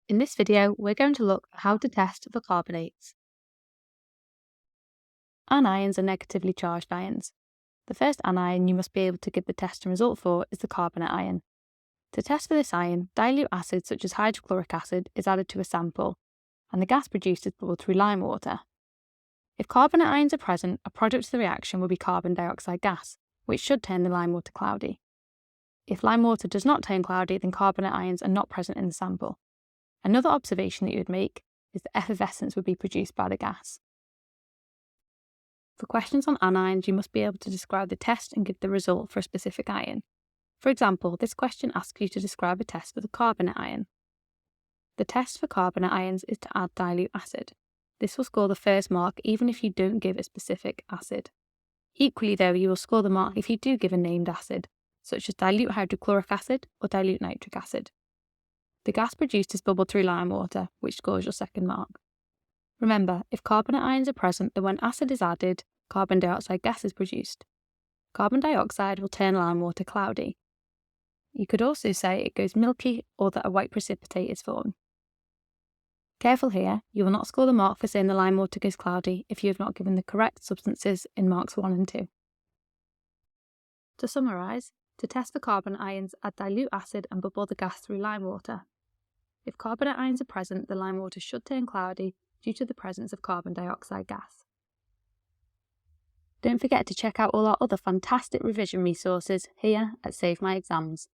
In this video, we're going to look at how to test for carbonates. Anions are negatively charged ions. The first anion you must be able to give the test and result for is the carbonate ion. To test for this ion, dilute acid such as hydrochloric acid is added to a sample, and the gas produced is bubbled through limewater. If carbonate ions are present, a product of the reaction will be carbon dioxide gas, which should turn the limewater cloudy. If limewater does not turn cloudy, then carbonate ions are not present in the sample. Another observation that you would make is that effervescence would be produced by the gas. For questions on anions, you must be able to describe the test and give the result for a specific ion. For example, this question asks you to describe a test for the carbonate ion. The test for carbonate ions is to add dilute acid. This will score the first mark even if you don't give a specific acid. Equally though, you will score the mark if you do give a named acid, such as dilute hydrochloric acid or dilute nitric acid. The gas produced is bubbled through limewater, which scores your second mark. Remember, if carbonate ions are present, then when acid is added, carbon dioxide gas is produced. Carbon dioxide will turn limewater cloudy. You could also say it goes milky or that a white precipitate is formed. Careful here, you will not score the mark for saying the limewater goes cloudy if you have not given the correct substances in marks 1 and 2. To summarise, to test for carbonate ions, add dilute acid and bubble the gas through limewater. If carbonate ions are present, the limewater should turn cloudy due to the presence of carbon dioxide gas. Don't forget to check out all our other fantastic revision resources here at Save My Exams.